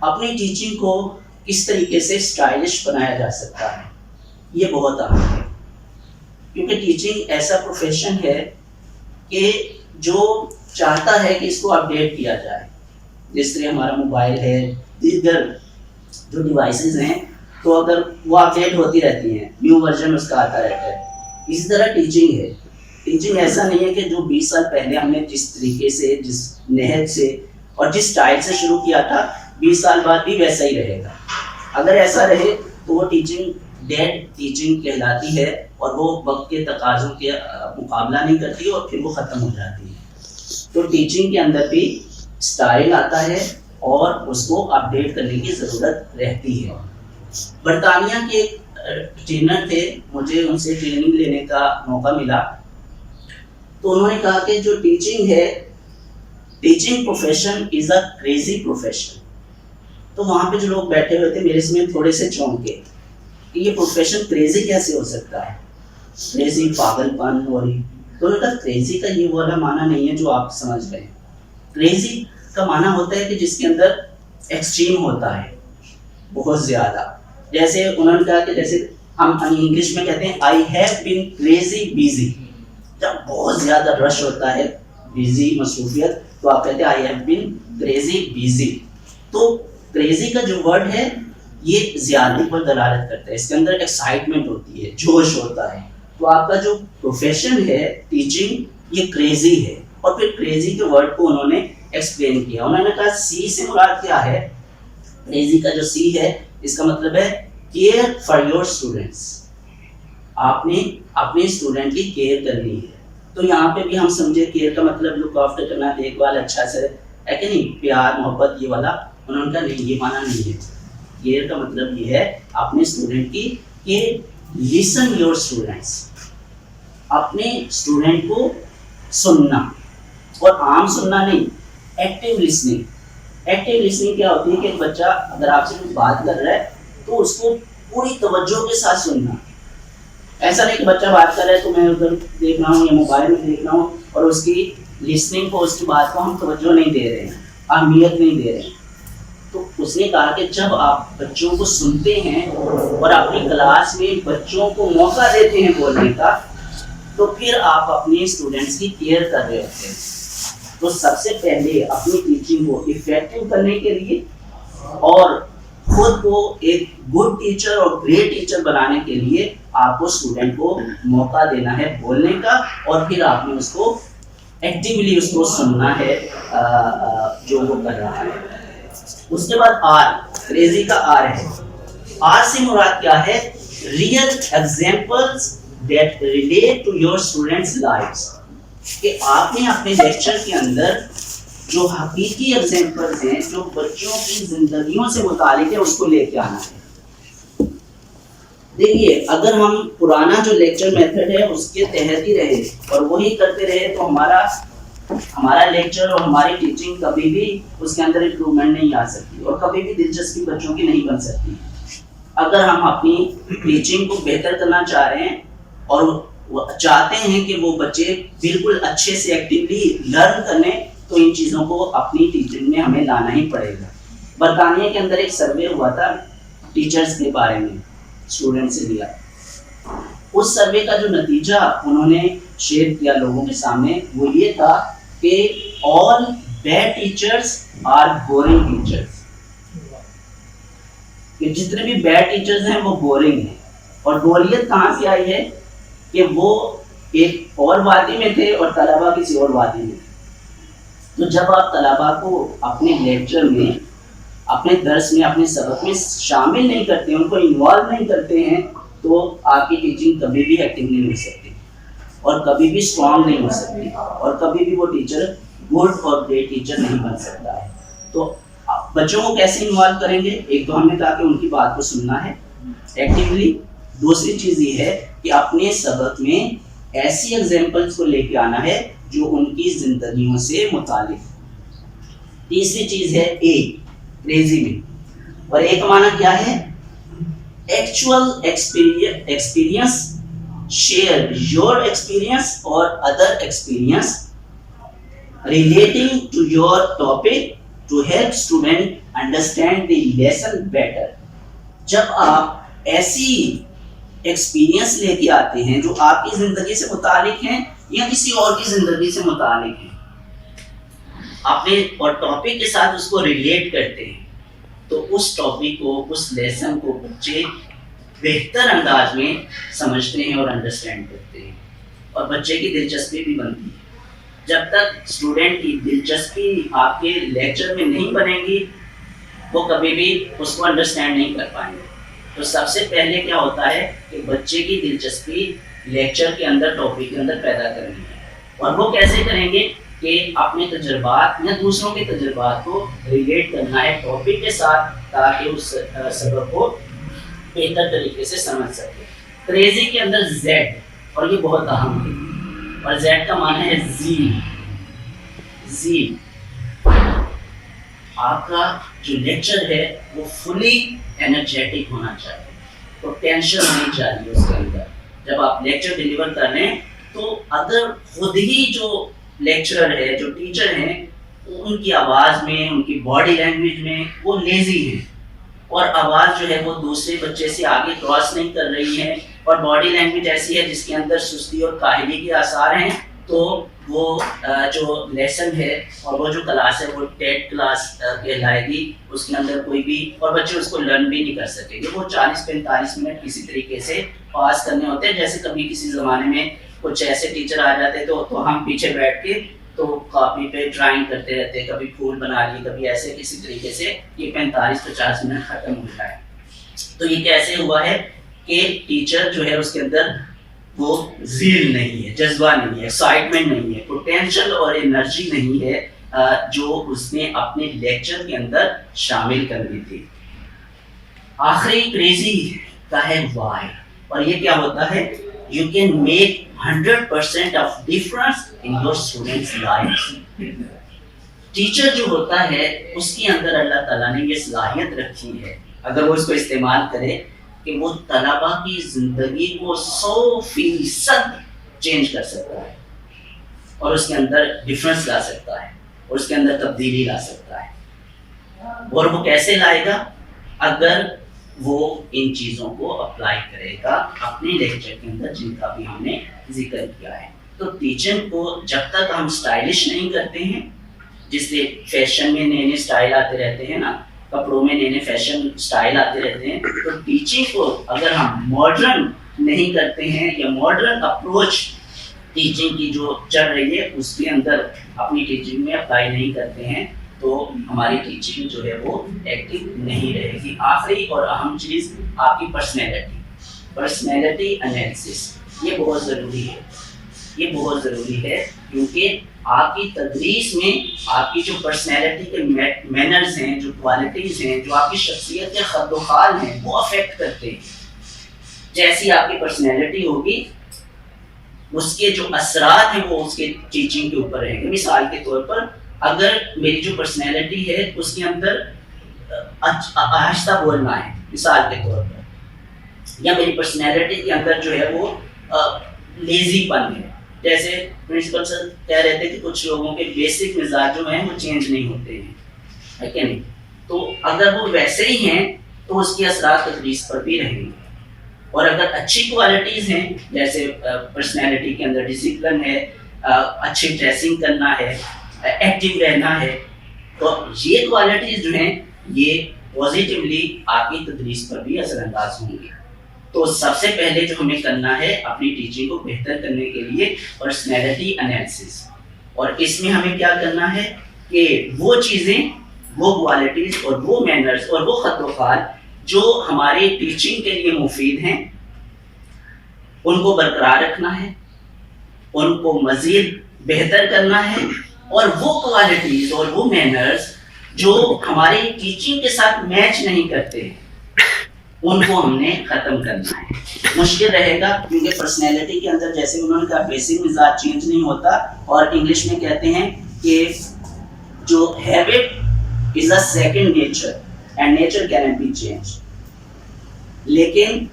اپنی ٹیچنگ کو کس طریقے سے اسٹائلش بنایا جا سکتا ہے، یہ بہت اہم ہے، کیونکہ ٹیچنگ ایسا پروفیشن ہے کہ جو چاہتا ہے کہ اس کو اپڈیٹ کیا جائے. جس طرح ہمارا موبائل ہے، دیگر جو ڈیوائسز ہیں، تو اگر وہ اپڈیٹ ہوتی رہتی ہیں، نیو ورژن اس کا آتا رہتا ہے. اسی طرح ٹیچنگ ہے. ٹیچنگ ایسا نہیں ہے کہ جو 20 سال پہلے ہم نے جس طریقے سے، جس نہج سے اور جس اسٹائل سے شروع کیا تھا، 20 سال بعد بھی ویسا ہی رہے گا. اگر ایسا رہے تو وہ ٹیچنگ ڈیڈ ٹیچنگ کہلاتی ہے، اور وہ وقت کے تقاضوں کے مقابلہ نہیں کرتی اور پھر وہ ختم ہو جاتی ہے. تو ٹیچنگ کے اندر بھی اسٹائل آتا ہے اور اس کو اپڈیٹ کرنے کی ضرورت رہتی ہے. برطانیہ کے ایک ٹرینر تھے، مجھے ان سے ٹریننگ لینے کا موقع ملا، تو انہوں نے کہا کہ جو ٹیچنگ ہے، teaching profession is a crazy profession. تو وہاں پہ جو لوگ بیٹھے ہوئے تھے میرے میں تھوڑے سے چونکے کہ یہ پروفیشن کریزی کیسے ہو سکتا ہے، کریزی پاگل پن. اور تو انہوں نے کہا کریزی کا یہ والا معنی نہیں ہے جو آپ سمجھ رہے ہیں. کریزی کا معنی ہوتا ہے کہ جس کے اندر ایکسٹریم ہوتا ہے، بہت زیادہ. جیسے انہوں نے کہا کہ جیسے ہم انگلش میں کہتے ہیں I have been crazy busy. جب بہت زیادہ رش ہوتا ہے، بیزی مصروفیت، تو آپ کہتے ہیں I have been crazy busy. تو کریزی کا جو ورڈ ہے یہ زیادتی پر دلالت کرتا ہے، اس کے اندر ایکسائٹمنٹ ہوتی ہے، جوش ہوتا ہے. تو آپ کا جو پروفیشن ہے ٹیچنگ، یہ کریزی ہے. اور پھر کریزی کے ورڈ کو انہوں نے ایکسپلین کیا. انہوں نے کہا سی سے مراد کیا ہے. کریزی کا جو سی ہے اس کا مطلب ہے کیئر فار یور اسٹوڈنٹس. آپ نے اپنے اسٹوڈنٹ کی کیئر کرنی ہے. تو یہاں پہ بھی ہم سمجھے کیئر کا مطلب لک آفٹر کرنا، دیکھ بھال اچھا سے ہے کہ نہیں، پیار محبت یہ والا. انہوں نے کہا نہیں، یہ معنی نہیں ہے. کیئر کا مطلب یہ ہے اپنے اسٹوڈنٹ کی کہ لسن یور اسٹوڈنٹس، اپنے اسٹوڈنٹ کو سننا. اور عام سننا نہیں، ایکٹیو لسننگ. ایکٹیو لسننگ کیا ہوتی ہے کہ ایک بچہ اگر آپ سے کچھ بات کر رہا ہے تو اس کو پوری توجہ کے ساتھ سننا. ایسا نہیں کہ بچہ بات کر رہا ہے تو میں ادھر دیکھ رہا ہوں یا موبائل میں دیکھ رہا ہوں اور اس کی لسننگ کو، اس کی بات کو ہم توجہ نہیں دے رہے ہیں، اہمیت نہیں دے رہے ہیں. تو اس نے کہا کہ جب آپ بچوں کو سنتے ہیں اور اپنی کلاس میں بچوں کو موقع دیتے ہیں بولنے کا، تو پھر آپ اپنے اسٹوڈنٹس کی کیئر کر رہے ہوتے ہیں. تو سب سے پہلے اپنی ٹیچنگ کو افیکٹو کرنے کے لیے اور خود کو ایک گڈ ٹیچر اور گریٹ ٹیچر بنانے کے لیے آپ کو اسٹوڈنٹ کو موقع دینا ہے بولنے کا، اور پھر آپ نے اس کو ایکٹیولی اس کو سننا ہے جو وہ کر رہا ہے. اس کے بعد آر، کریزی کا آر ہے. آر سے مراد کیا ہے؟ Real examples that relate to your students lifes. کہ آپ نے اپنے لیکچر کے اندر جو حقیقی ایگزامپلز ہیں، جو بچوں کی زندگیوں سے متعلق ہے، اس کو لے کے آنا ہے. دیکھیے اگر ہم پرانا جو لیکچر میتھڈ ہے اس کے تحت ہی رہے اور وہی کرتے رہے تو ہمارا لیکچر اور ہماری ٹیچنگ کبھی بھی اس کے اندر امپروومنٹ نہیں آ سکتی اور کبھی بھی دلچسپی بچوں کی نہیں بن سکتی. اگر ہم اپنی ٹیچنگ کو بہتر کرنا چاہ رہے ہیں اور چاہتے ہیں کہ وہ بچے بالکل اچھے سے ایکٹیولی لرن کریں، تو ان چیزوں کو اپنی ٹیچنگ میں ہمیں لانا ہی پڑے گا. برطانیہ کے اندر ایک سروے ہوا تھا ٹیچرز کے بارے میں، اسٹوڈنٹ سے لیا. اس سروے کا جو نتیجہ انہوں نے شیئر کیا لوگوں کے سامنے وہ یہ تھا کہ all bad teachers are boring teachers. کہ جتنے بھی بیڈ ٹیچرز ہیں وہ بورنگ ہیں. اور بوریت کہاں سے آئی ہے؟ کہ وہ ایک اور وادی میں تھے اور طلبہ کسی اور وادی میں تھے. تو جب آپ طلبہ کو اپنے لیکچر میں، اپنے درس میں، اپنے سبق میں شامل نہیں کرتے ہیں، ان کو انوالو نہیں کرتے ہیں، تو آپ کی ٹیچنگ کبھی بھی ایکٹیو نہیں ہو سکتی اور کبھی بھی اسٹرانگ نہیں ہو سکتی اور کبھی بھی وہ ٹیچر گڈ اور گریٹ ٹیچر نہیں بن سکتا ہے. تو بچوں کو کیسے انوالو کریں گے؟ ایک تو ہم نے کہا کہ ان کی بات کو سننا ہے ایکٹیولی. دوسری چیز یہ ہے کہ اپنے سبق میں ایسی ایگزامپلس کو لے کے آنا ہے جو ان کی زندگیوں سے متعلق. تیسری چیز ہے اے، کریزی میں. اور اے کا معنی کیا ہے؟ Actual experience. Share your experience اور other experience relating to your topic to help student understand the lesson better. جب آپ ایسی ایکسپیرینس لے کے آتے ہیں جو آپ کی زندگی سے متعلق ہیں یا کسی اور کی زندگی سے متعلق ہیں، اپنے اور ٹاپک کے ساتھ اس کو ریلیٹ کرتے ہیں، تو اس ٹاپک کو، اس لیسن کو بچے بہتر انداز میں سمجھتے ہیں اور انڈرسٹینڈ کرتے ہیں، اور بچے کی دلچسپی بھی بنتی ہے. جب تک اسٹوڈنٹ کی دلچسپی آپ کے لیکچر میں نہیں بنے گی، وہ کبھی بھی اس کو انڈرسٹینڈ نہیں کر پائیں گے. تو سب سے پہلے کیا ہوتا ہے کہ بچے کی دلچسپی لیکچر کے اندر، ٹاپک کے اندر پیدا کرنی ہے. اور وہ کیسے کریں گے کہ اپنے تجربات یا دوسروں کے تجربات کو ریلیٹ کرنا ہے ٹاپک کے ساتھ، تاکہ اس سبق کو بہتر طریقے سے سمجھ سکے. کریزی کے اندر زیڈ، اور یہ بہت اہم ہے، اور زیڈ کا معنی ہے زیل. زیل، آپ کا جو لیکچر ہے وہ فلی انرجیٹک ہونا چاہیے، پوٹینشیل نہیں چاہیے اس کے اندر. جب آپ لیکچر ڈیلیور کر رہے ہیں تو اگر خود ہی جو لیکچرر ہے، جو ٹیچر ہیں، ان کی آواز میں، ان کی باڈی لینگویج میں وہ لیزی ہیں، اور آواز جو ہے وہ دوسرے بچے سے آگے کراس نہیں کر رہی ہے، اور باڈی لینگویج ایسی ہے جس کے اندر سستی اور کاہلی کے آثار ہیں، تو وہ جو لیسن ہے اور وہ جو کلاس ہے وہ ٹیٹ کلاس کہلائے گی. اس کے اندر کوئی بھی، اور بچے اس کو لرن بھی نہیں کر سکیں گے. وہ 40-45 منٹ کسی طریقے سے پاس کرنے ہوتے ہیں. جیسے کبھی کسی زمانے میں کچھ ایسے ٹیچر آ جاتے تو ہم پیچھے بیٹھ کے تو کاپی پہ ڈرائنگ کرتے رہتے، کبھی پھول بنا لی، کبھی ایسے، کسی طریقے سے یہ 45-50 منٹ ختم ہو جائے. تو یہ کیسے ہوا ہے کہ ٹیچر جو ہے اس کے اندر وہ زیل نہیں ہے، جذبہ نہیں ہے، ایکسائٹمنٹ نہیں ہے، پوٹینشیل اور انرجی نہیں ہے جو اس نے اپنے لیکچر کے اندر شامل کرنی تھی. آخری کریزی کا ہے وائی، اور یہ کیا ہوتا ہے؟ You can make 100% of difference in your students' lives. Teacher جو ہوتا ہے اس کے اندر اللہ تعالیٰ نے یہ صلاحیت رکھی ہے، اگر وہ اس کو استعمال کرے، کہ وہ طلبا کی زندگی کو 100% چینج کر سکتا ہے، اور اس کے اندر ڈفرینس لا سکتا ہے، اور اس کے اندر تبدیلی لا سکتا ہے. اور وہ کیسے لائے گا؟ اگر وہ ان چیزوں کو اپلائی کرے گا اپنے لیکچر کے اندر، جن کا بھی ہم نے ذکر کیا ہے. تو ٹیچنگ کو جب تک ہم اسٹائلش نہیں کرتے ہیں، جس سے فیشن میں نئے نئے اسٹائل آتے رہتے ہیں نا، کپڑوں میں نئے نئے فیشن اسٹائل آتے رہتے ہیں، تو ٹیچنگ کو اگر ہم ماڈرن نہیں کرتے ہیں، یا ماڈرن اپروچ ٹیچنگ کی جو چل رہی ہے اس کے اندر اپنی ٹیچنگ میں اپلائی نہیں کرتے ہیں، تو ہماری ٹیچنگ جو ہے وہ ایکٹیو نہیں رہے گی. آخری اور اہم چیز آپ کی پرسنالٹی انالیسس. یہ بہت ضروری ہے، یہ بہت ضروری ہے، کیونکہ آپ کی تدریس میں آپ کی جو پرسنالٹی کے مینرز ہیں، جو کوالٹیز ہیں، جو آپ کی شخصیت کے خد و خال ہیں، وہ افیکٹ کرتے ہیں. جیسی آپ کی پرسنالٹی ہوگی، اس کے جو اثرات ہیں وہ اس کے ٹیچنگ کے اوپر رہیں گے. مثال کے طور پر، اگر میری جو پرسنالٹی ہے اس کے اندر آہستہ بولنا ہے مثال کے طور پر، یا میری پرسنالٹی کے اندر جو ہے وہ لیزی پن ہے، جیسے پرنسپل سر کہہ رہے تھے کہ کچھ لوگوں کے بیسک مزاج جو ہیں وہ چینج نہیں ہوتے ہیں، ہے کہ نہیں؟ تو اگر وہ ویسے ہی ہیں تو اس کے اثرات تدریس پر بھی رہیں گے. اور اگر اچھی کوالٹیز ہیں، جیسے پرسنالٹی کے اندر ڈسپلن ہے، اچھی ڈریسنگ کرنا ہے، ایکٹیو رہنا ہے، تو یہ کوالٹیز جو ہیں یہ پازیٹیولی آپ کی تدریس پر بھی اثر انداز ہوں گی. تو سب سے پہلے جو ہمیں کرنا ہے اپنی ٹیچنگ کو بہتر کرنے کے لیے پرسنالٹی انالیسس. اور اس میں ہمیں کیا کرنا ہے کہ وہ چیزیں، وہ کوالٹیز اور وہ مینرز اور وہ خط و خال جو ہماری ٹیچنگ کے لیے مفید ہیں، ان کو برقرار رکھنا ہے، ان کو مزید بہتر کرنا ہے، اور وہ کوالٹیز اور وہ مینرز جو ہماری ٹیچنگ کے ساتھ میچ نہیں کرتے ان کو ہم نے ختم کرنا ہے. مشکل رہے گا، کیونکہ پرسنالٹی کے اندر جیسے انہوں نے کہا بیسک مزاج چینج نہیں ہوتا، اور انگلش میں کہتے ہیں کہ جو habit is a second nature and nature can't be change. لیکن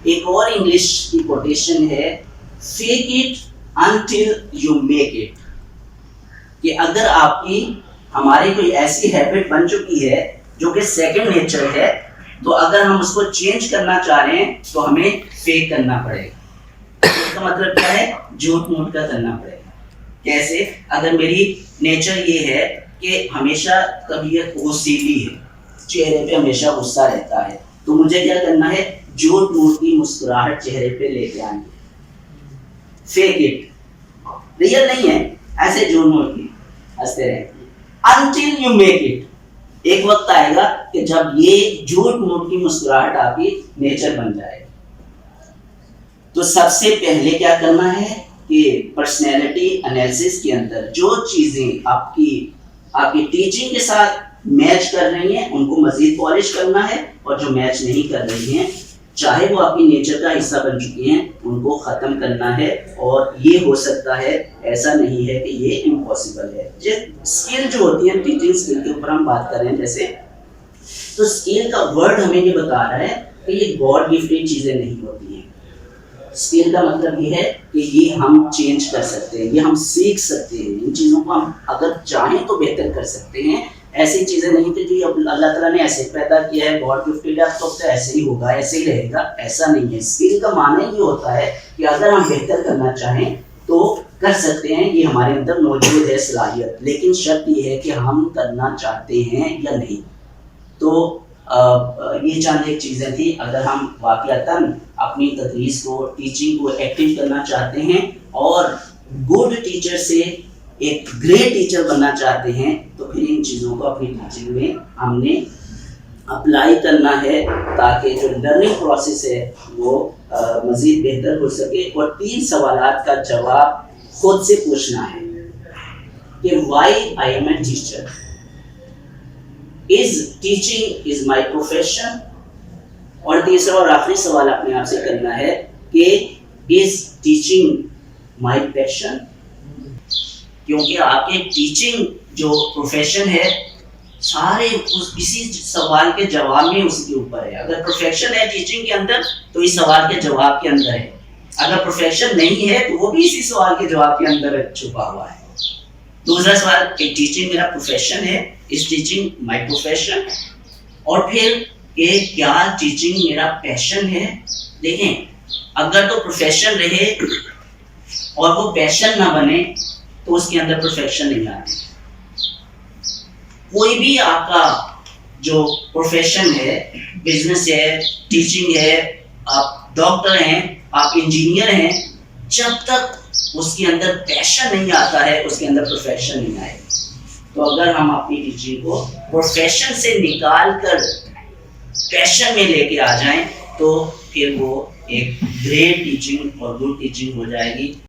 ایک اور انگلش کی کوٹیشن ہے، fake it until you make it, کہ اگر آپ کی ہماری کوئی ایسی ہیبٹ بن چکی ہے جو کہ سیکنڈ نیچر ہے، تو اگر ہم اس کو چینج کرنا چاہ رہے ہیں تو ہمیں فیک کرنا پڑے گا۔ اس کا مطلب کیا ہے؟ جھوٹ موٹ کا کرنا پڑے گا۔ کیسے؟ اگر میری نیچر یہ ہے کہ ہمیشہ طبیعت غصیلی ہے، چہرے پہ ہمیشہ غصہ رہتا ہے، تو مجھے کیا کرنا ہے؟ جھوٹ موٹ کی مسکراہٹ چہرے پہ لے کے آنی ہے۔ فیک اٹ، ریئل نہیں ہے، ایسے جھوٹ موٹ کی ہنستے رہیں until you make it۔ ایک وقت آئے گا کہ جب یہ جھوٹ موٹ کی مسکراہٹ آپ کی نیچر بن جائے گا۔ تو سب سے پہلے کیا کرنا ہے کہ پرسنالٹی انالیسس کے اندر جو چیزیں آپ کی ٹیچنگ کے ساتھ میچ کر رہی ہیں ان کو مزید پالش کرنا ہے، اور جو میچ نہیں کر رہی ہیں چاہے وہ آپ کی نیچر کا حصہ بن چکی ہیں ان کو ختم کرنا ہے۔ اور یہ ہو سکتا ہے، ایسا نہیں ہے کہ یہ امپاسبل ہے۔ اسکل جو ہوتی ہے، ٹیچنگ اسکل کے اوپر ہم بات کر رہے ہیں جیسے، تو اسکل کا ورڈ ہمیں یہ بتا رہا ہے کہ یہ گاڈ گفٹڈ چیزیں نہیں ہوتی ہیں۔ اسکل کا مطلب یہ ہے کہ یہ ہم چینج کر سکتے ہیں، یہ ہم سیکھ سکتے ہیں، ان چیزوں کو ہم اگر چاہیں تو بہتر کر سکتے ہیں۔ ایسی چیزیں نہیں کہ جو اللہ تعالیٰ نے ایسے پیدا کیا ہے، گاڈ گفٹڈ ہے تو ایسے ہی ہوگا، ایسے ہی رہے گا، ایسا نہیں ہے۔ اسکل کا معنی یہ ہوتا ہے کہ اگر ہم بہتر کرنا چاہیں تو کر سکتے ہیں، یہ ہمارے اندر موجود ہے صلاحیت، لیکن شرط یہ ہے کہ ہم کرنا چاہتے ہیں یا نہیں۔ تو یہ چند ایک چیزیں تھیں۔ اگر ہم واقعتاً اپنی تدریس کو، ٹیچنگ کو ایکٹیو کرنا چاہتے ہیں اور گڈ ٹیچر سے ایک گریٹ ٹیچر بننا چاہتے ہیں تو پھر ان چیزوں کو اپنی ٹیچنگ میں ہم نے اپلائی کرنا ہے، تاکہ جو لرننگ پروسیس ہے وہ مزید بہتر ہو سکے۔ اور 3 سوالات کا جواب خود سے پوچھنا ہے کہ why I am a teacher, is teaching is my profession, اور تیسرا اور آخری سوال اپنے آپ سے کرنا ہے کہ از ٹیچنگ مائی پیشن، کیونکہ آپ کے ٹیچنگ جو پروفیشن ہے سارے اسی سوال کے جواب میں اس کے اوپر ہے۔ اگر پروفیشن ہے ٹیچنگ کے اندر تو اس سوال کے جواب کے اندر ہے، اگر پروفیشن نہیں ہے تو وہ بھی اسی سوال کے جواب کے اندر چھپا ہوا ہے۔ دوسرا سوال کہ ٹیچنگ میرا پروفیشن ہے، از ٹیچنگ مائی پروفیشن، اور پھر کہ کیا ٹیچنگ میرا پیشن ہے۔ دیکھیں، اگر تو پروفیشن رہے اور وہ پیشن نہ بنے تو اس کے اندر پروفیشن نہیں آتی۔ کوئی بھی آپ کا جو پروفیشن ہے، بزنس ہے، ٹیچنگ ہے، آپ ڈاکٹر ہیں، آپ انجینئر ہیں، جب تک اس کے اندر پیشن نہیں آتا ہے اس کے اندر پروفیشن نہیں آئے گا۔ تو اگر ہم اپنی ٹیچنگ کو پروفیشن سے نکال کر پیشن میں لے کے آ جائیں تو پھر وہ ایک گریٹ ٹیچنگ اور گڈ ٹیچنگ ہو جائے گی۔